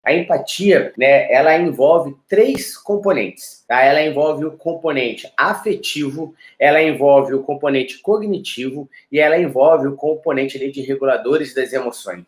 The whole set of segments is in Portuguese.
A empatia, né, ela envolve 3 componentes, tá? Ela envolve o componente afetivo, ela envolve o componente cognitivo e ela envolve o componente ali de reguladores das emoções.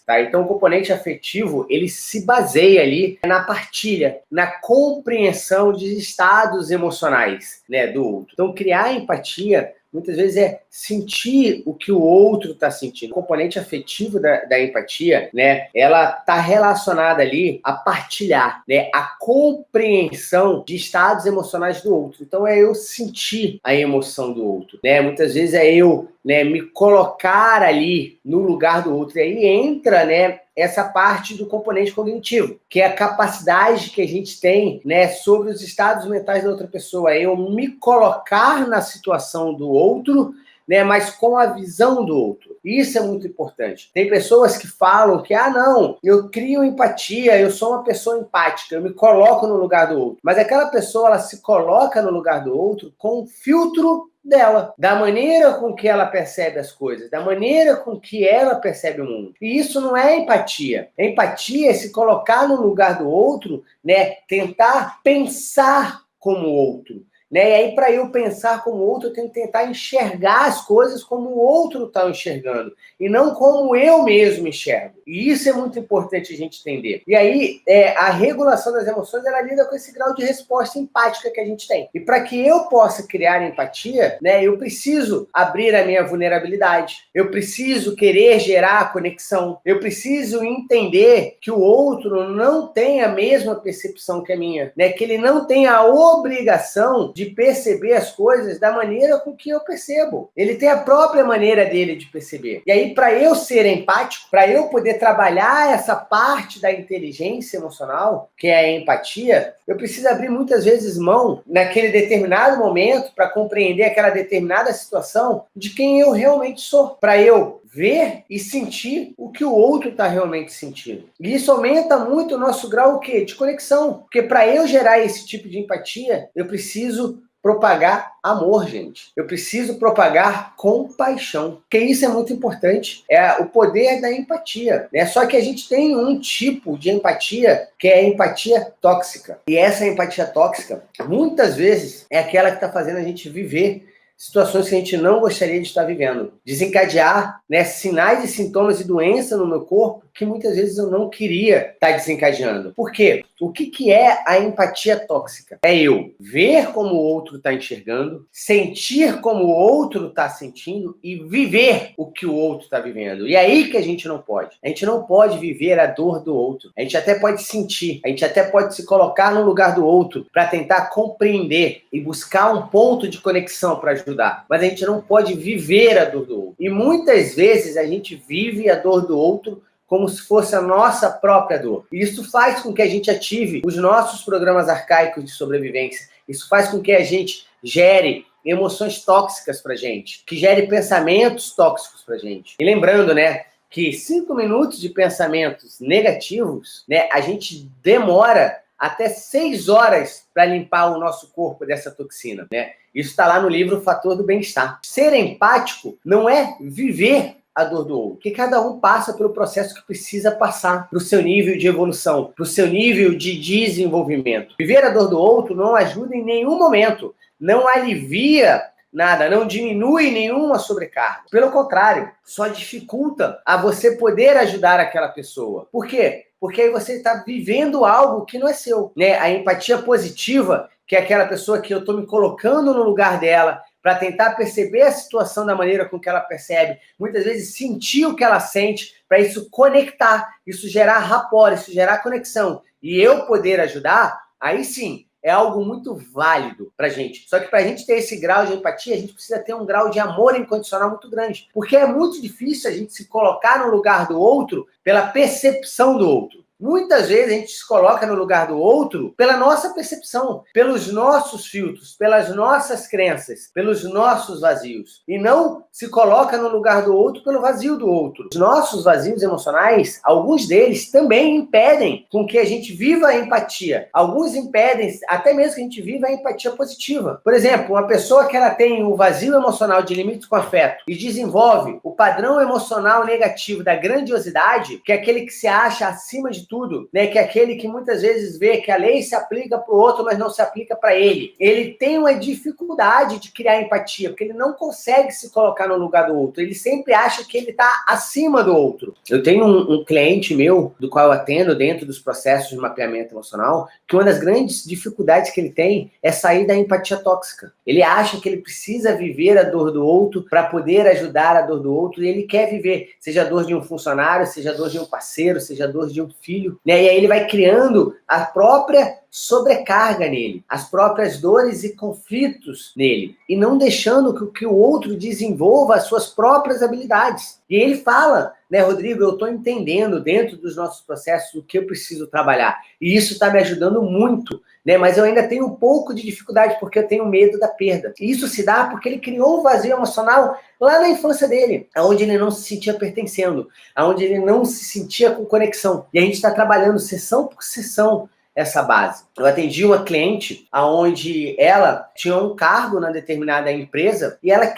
Tá? Então, o componente afetivo, ele se baseia ali na partilha, na compreensão de estados emocionais, né, do outro. Então, criar empatia, muitas vezes, é sentir o que o outro está sentindo. O componente afetivo da empatia, né, ela está relacionada ali a partilhar, né, a compreensão de estados emocionais do outro. Então, é eu sentir a emoção do outro, né? Muitas vezes é eu, né, me colocar ali no lugar do outro. E aí entra, né, essa parte do componente cognitivo, que é a capacidade que a gente tem, né, sobre os estados mentais da outra pessoa. Eu me colocar na situação do outro, né, mas com a visão do outro. Isso é muito importante. Tem pessoas que falam que, não, eu crio empatia, eu sou uma pessoa empática, eu me coloco no lugar do outro. Mas aquela pessoa, ela se coloca no lugar do outro com um filtro dela, da maneira com que ela percebe as coisas, da maneira com que ela percebe o mundo. E isso não é empatia. Empatia é se colocar no lugar do outro, né, tentar pensar como o outro. Né? E aí, para eu pensar como o outro, eu tenho que tentar enxergar as coisas como o outro está enxergando, e não como eu mesmo enxergo. E isso é muito importante a gente entender. E aí, a regulação das emoções, ela lida com esse grau de resposta empática que a gente tem. E para que eu possa criar empatia, né, eu preciso abrir a minha vulnerabilidade, eu preciso querer gerar conexão, eu preciso entender que o outro não tem a mesma percepção que a minha, né, que ele não tem a obrigação de perceber as coisas da maneira com que eu percebo. Ele tem a própria maneira dele de perceber. E aí, para eu ser empático, para eu poder trabalhar essa parte da inteligência emocional, que é a empatia, eu preciso abrir muitas vezes mão, naquele determinado momento, para compreender aquela determinada situação, de quem eu realmente sou. Para eu ver e sentir o que o outro está realmente sentindo. E isso aumenta muito o nosso grau, o quê? De conexão. Porque para eu gerar esse tipo de empatia, eu preciso propagar amor, gente. Eu preciso propagar compaixão. Porque isso é muito importante. É o poder da empatia, né? Só que a gente tem um tipo de empatia que é a empatia tóxica. E essa empatia tóxica, muitas vezes, é aquela que está fazendo a gente viver situações que a gente não gostaria de estar vivendo. Desencadear, né, sinais e sintomas de doença no meu corpo que muitas vezes eu não queria estar desencadeando. Por quê? O que é a empatia tóxica? É eu ver como o outro está enxergando, sentir como o outro está sentindo e viver o que o outro está vivendo. E é aí que a gente não pode. A gente não pode viver a dor do outro. A gente até pode sentir, a gente até pode se colocar no lugar do outro para tentar compreender e buscar um ponto de conexão para ajudar. Mas a gente não pode viver a dor do outro. E muitas vezes a gente vive a dor do outro como se fosse a nossa própria dor. E isso faz com que a gente ative os nossos programas arcaicos de sobrevivência. Isso faz com que a gente gere emoções tóxicas pra gente, que gere pensamentos tóxicos pra gente. E lembrando, né, que 5 minutos de pensamentos negativos, né, a gente demora até 6 horas para limpar o nosso corpo dessa toxina, né? Isso está lá no livro Fator do Bem-Estar. Ser empático não é viver a dor do outro, porque cada um passa pelo processo que precisa passar para o seu nível de evolução, para o seu nível de desenvolvimento. Viver a dor do outro não ajuda em nenhum momento, não alivia nada, não diminui nenhuma sobrecarga. Pelo contrário, só dificulta a você poder ajudar aquela pessoa. Por quê? Porque aí você está vivendo algo que não é seu, né? A empatia positiva, que é aquela pessoa que eu estou me colocando no lugar dela, para tentar perceber a situação da maneira com que ela percebe, muitas vezes sentir o que ela sente, para isso conectar, isso gerar rapport, isso gerar conexão, e eu poder ajudar, aí sim, é algo muito válido pra gente. Só que pra gente ter esse grau de empatia, a gente precisa ter um grau de amor incondicional muito grande, porque é muito difícil a gente se colocar no lugar do outro pela percepção do outro. Muitas vezes a gente se coloca no lugar do outro pela nossa percepção, pelos nossos filtros, pelas nossas crenças, pelos nossos vazios. E não se coloca no lugar do outro pelo vazio do outro. Os nossos vazios emocionais, alguns deles também impedem com que a gente viva a empatia. Alguns impedem até mesmo que a gente viva a empatia positiva. Por exemplo, uma pessoa que ela tem o vazio emocional de limites com afeto e desenvolve o padrão emocional negativo da grandiosidade, que é aquele que se acha acima de tudo, né? Que é aquele que muitas vezes vê que a lei se aplica para o outro, mas não se aplica para ele. Ele tem uma dificuldade de criar empatia, porque ele não consegue se colocar no lugar do outro. Ele sempre acha que ele está acima do outro. Eu tenho um cliente meu, do qual eu atendo dentro dos processos de mapeamento emocional, que uma das grandes dificuldades que ele tem é sair da empatia tóxica. Ele acha que ele precisa viver a dor do outro para poder ajudar a dor do outro, e ele quer viver, seja a dor de um funcionário, seja a dor de um parceiro, seja a dor de um filho, né? E aí ele vai criando a própria sobrecarga nele, as próprias dores e conflitos nele, e não deixando que o outro desenvolva as suas próprias habilidades. E ele fala, né, Rodrigo, eu estou entendendo dentro dos nossos processos o que eu preciso trabalhar, e isso está me ajudando muito, né, mas eu ainda tenho um pouco de dificuldade porque eu tenho medo da perda. E isso se dá porque ele criou um vazio emocional lá na infância dele, onde ele não se sentia pertencendo, onde ele não se sentia com conexão. E a gente está trabalhando sessão por sessão essa base. Eu atendi uma cliente onde ela tinha um cargo na determinada empresa e ela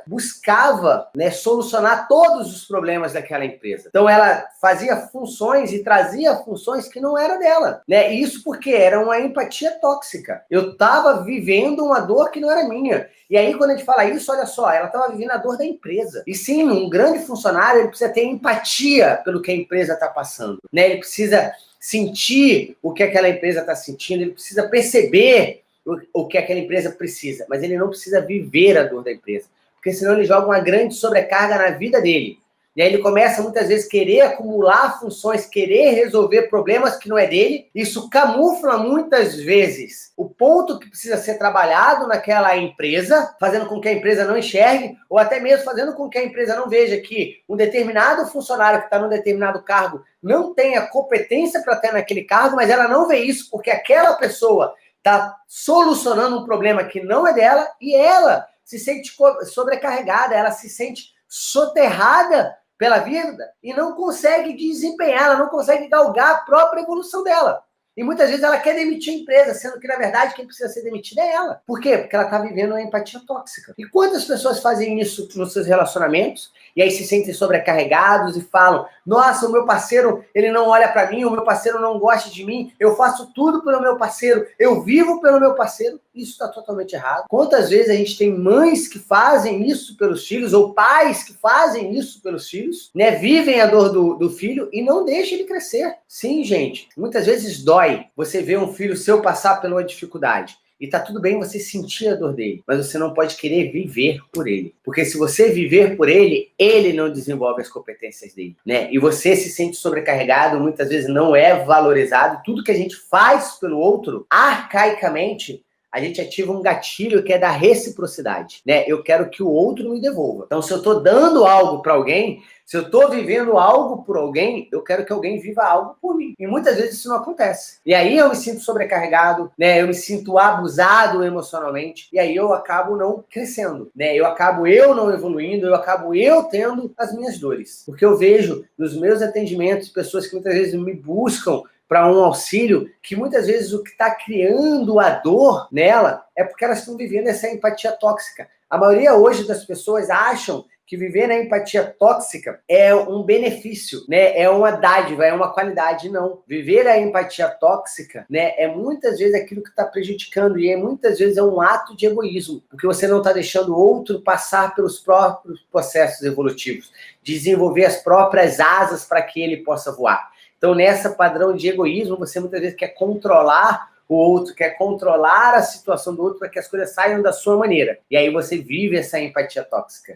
buscava, né, solucionar todos os problemas daquela empresa. Então ela fazia funções e trazia funções que não eram dela, né? Isso porque era uma empatia tóxica. Eu estava vivendo uma dor que não era minha. E aí, quando a gente fala isso, olha só, ela estava vivendo a dor da empresa. E sim, um grande funcionário, ele precisa ter empatia pelo que a empresa está passando, né? Ele precisa sentir o que aquela empresa está sentindo, ele precisa perceber o que aquela empresa precisa, mas ele não precisa viver a dor da empresa, porque senão ele joga uma grande sobrecarga na vida dele. E aí ele começa muitas vezes a querer acumular funções, querer resolver problemas que não é dele. Isso camufla muitas vezes o ponto que precisa ser trabalhado naquela empresa, fazendo com que a empresa não enxergue, ou até mesmo fazendo com que a empresa não veja que um determinado funcionário que está num determinado cargo não tenha competência para estar naquele cargo, mas ela não vê isso porque aquela pessoa está solucionando um problema que não é dela e ela se sente sobrecarregada, ela se sente soterrada pela vida e não consegue desempenhar, ela não consegue galgar a própria evolução dela. E muitas vezes ela quer demitir a empresa, sendo que, na verdade, quem precisa ser demitida é ela. Por quê? Porque ela está vivendo uma empatia tóxica. E quantas pessoas fazem isso nos seus relacionamentos e aí se sentem sobrecarregados e falam: nossa, o meu parceiro, ele não olha para mim, o meu parceiro não gosta de mim, eu faço tudo pelo meu parceiro, eu vivo pelo meu parceiro. Isso está totalmente errado. Quantas vezes a gente tem mães que fazem isso pelos filhos, ou pais que fazem isso pelos filhos, né? Vivem a dor do filho e não deixam ele crescer. Sim, gente, muitas vezes dói você ver um filho seu passar por uma dificuldade. E tá tudo bem você sentir a dor dele, mas você não pode querer viver por ele. Porque se você viver por ele, ele não desenvolve as competências dele, né? E você se sente sobrecarregado, muitas vezes não é valorizado. Tudo que a gente faz pelo outro, arcaicamente, a gente ativa um gatilho que é da reciprocidade, né? Eu quero que o outro me devolva. Então, se eu tô dando algo para alguém, se eu tô vivendo algo por alguém, eu quero que alguém viva algo por mim. E muitas vezes isso não acontece. E aí eu me sinto sobrecarregado, né? Eu me sinto abusado emocionalmente. E aí eu acabo não crescendo, né? Eu acabo não evoluindo, eu acabo tendo as minhas dores. Porque eu vejo nos meus atendimentos pessoas que muitas vezes me buscam para um auxílio, que muitas vezes o que está criando a dor nela é porque elas estão vivendo essa empatia tóxica. A maioria hoje das pessoas acham que viver na empatia tóxica é um benefício, né? É uma dádiva, é uma qualidade. Não. Viver a empatia tóxica, né, é muitas vezes aquilo que está prejudicando e muitas vezes é um ato de egoísmo, porque você não está deixando o outro passar pelos próprios processos evolutivos, desenvolver as próprias asas para que ele possa voar. Então, nessa padrão de egoísmo, você muitas vezes quer controlar o outro, quer controlar a situação do outro para que as coisas saiam da sua maneira. E aí você vive essa empatia tóxica.